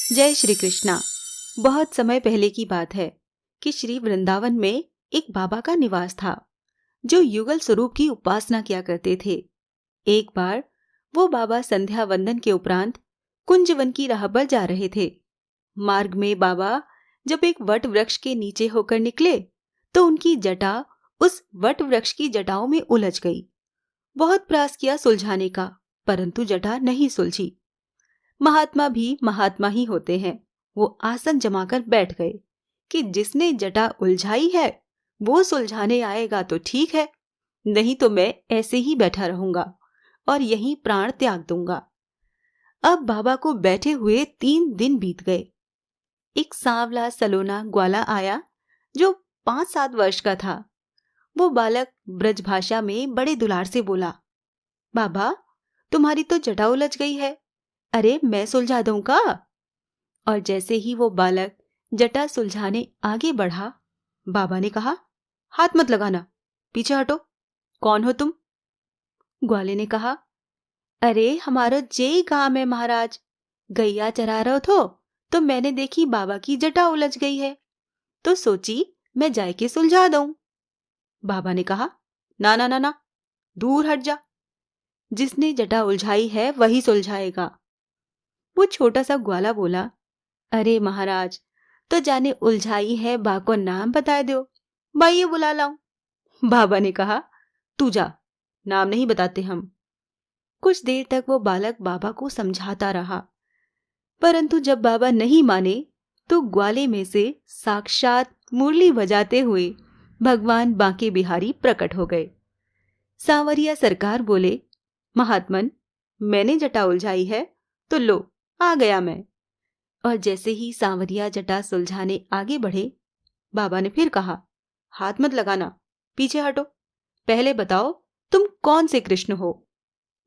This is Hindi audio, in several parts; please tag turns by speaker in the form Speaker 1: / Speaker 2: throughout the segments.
Speaker 1: जय श्री कृष्णा। बहुत समय पहले की बात है कि श्री वृंदावन में एक बाबा का निवास था जो युगल स्वरूप की उपासना किया करते थे। एक बार वो बाबा संध्या वंदन के उपरांत कुंजवन की राह पर जा रहे थे। मार्ग में बाबा जब एक वट वृक्ष के नीचे होकर निकले तो उनकी जटा उस वट वृक्ष की जटाओं में उलझ गई। बहुत प्रयास किया सुलझाने का, परंतु जटा नहीं सुलझी। महात्मा भी महात्मा ही होते हैं। वो आसन जमाकर बैठ गए कि जिसने जटा उलझाई है वो सुलझाने आएगा तो ठीक है, नहीं तो मैं ऐसे ही बैठा रहूंगा और यहीं प्राण त्याग दूंगा। अब बाबा को बैठे हुए 3 दिन बीत गए। एक सांवला सलोना ग्वाला आया जो 5-7 वर्ष का था। वो बालक ब्रज भाषा में बड़े दुलार से बोला, बाबा तुम्हारी तो जटा उलझ गई है, अरे मैं सुलझा दूं का। और जैसे ही वो बालक जटा सुलझाने आगे बढ़ा, बाबा ने कहा, हाथ मत लगाना, पीछे हटो, कौन हो तुम? ग्वाले ने कहा, अरे हमारो जेई काम है महाराज, गैया चरा रहो तो मैंने देखी बाबा की जटा उलझ गई है तो सोची मैं जाए के सुलझा दूं। बाबा ने कहा, ना ना ना ना, दूर हट जा, जिसने जटा उलझाई है वही सुलझाएगा। वो छोटा सा ग्वाला बोला, अरे महाराज तो जाने उलझाई है, बा को नाम बता दो, बाइये बुला लाऊं। बाबा ने कहा, तू जा, नाम नहीं बताते हम। कुछ देर तक वो बालक बाबा को समझाता रहा, परंतु जब बाबा नहीं माने तो ग्वाले में से साक्षात मुरली बजाते हुए भगवान बांके बिहारी प्रकट हो गए। सांवरिया सरकार बोले, महात्मन मैंने जटा उलझाई है तो लो आ गया मैं। और जैसे ही सांवरिया जटा सुलझाने आगे बढ़े, बाबा ने फिर कहा, हाथ मत लगाना, पीछे हटो, पहले बताओ तुम कौन से कृष्ण हो।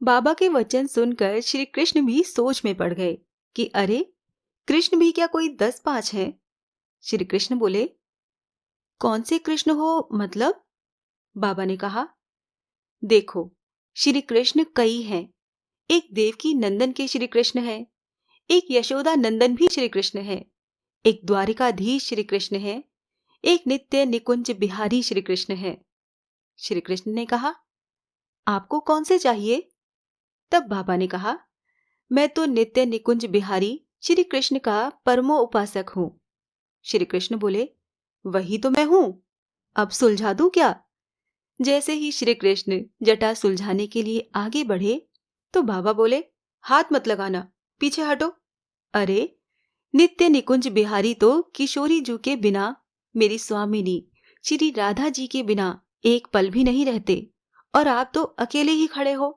Speaker 1: बाबा के वचन सुनकर श्री कृष्ण भी सोच में पड़ गए कि अरे कृष्ण भी क्या कोई 10-5 हैं। श्री कृष्ण बोले, कौन से कृष्ण हो मतलब? बाबा ने कहा, देखो श्री कृष्ण कई हैं। एक देवकी नंदन के श्री कृष्ण हैं, एक यशोदा नंदन भी श्री कृष्ण है, एक द्वारिकाधीश श्री कृष्ण है, एक नित्य निकुंज बिहारी श्री कृष्ण है। श्री कृष्ण ने कहा, आपको कौन से चाहिए? तब बाबा ने कहा, मैं तो नित्य निकुंज बिहारी श्री कृष्ण का परमो उपासक हूं। श्री कृष्ण बोले, वही तो मैं हूं, अब सुलझा दूं क्या? जैसे ही श्री कृष्ण जटा सुलझाने के लिए आगे बढ़े तो बाबा बोले, हाथ मत लगाना, पीछे हटो। अरे नित्य निकुंज बिहारी तो किशोरी जू के बिना, मेरी स्वामिनी श्री राधा जी के बिना एक पल भी नहीं रहते, और आप तो अकेले ही खड़े हो।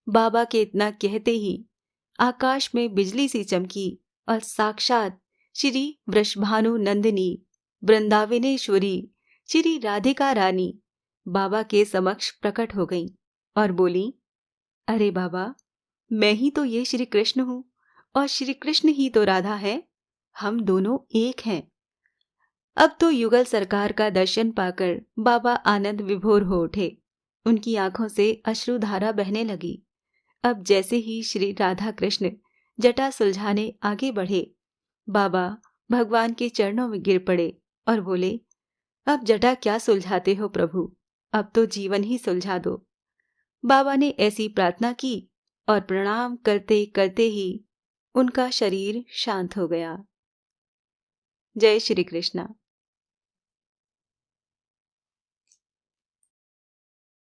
Speaker 1: बाबा के इतना कहते ही आकाश में बिजली सी चमकी और साक्षात श्री वृषभानु नंदिनी वृंदावनेश्वरी श्री राधिका रानी बाबा के समक्ष प्रकट हो गईं और बोली, अरे बाबा मैं ही तो ये श्री कृष्ण हूं और श्री कृष्ण ही तो राधा है, हम दोनों एक हैं। अब तो युगल सरकार का दर्शन पाकर बाबा आनंद विभोर हो उठे। उनकी आंखों से अश्रुधारा बहने लगी। अब जैसे ही श्री राधा कृष्ण जटा सुलझाने आगे बढ़े, बाबा भगवान के चरणों में गिर पड़े और बोले, अब जटा क्या सुलझाते हो प्रभु, अब तो जीवन ही सुलझा दो। बाबा ने ऐसी प्रार्थना की और प्रणाम करते करते ही उनका शरीर शांत हो गया। जय श्री कृष्णा।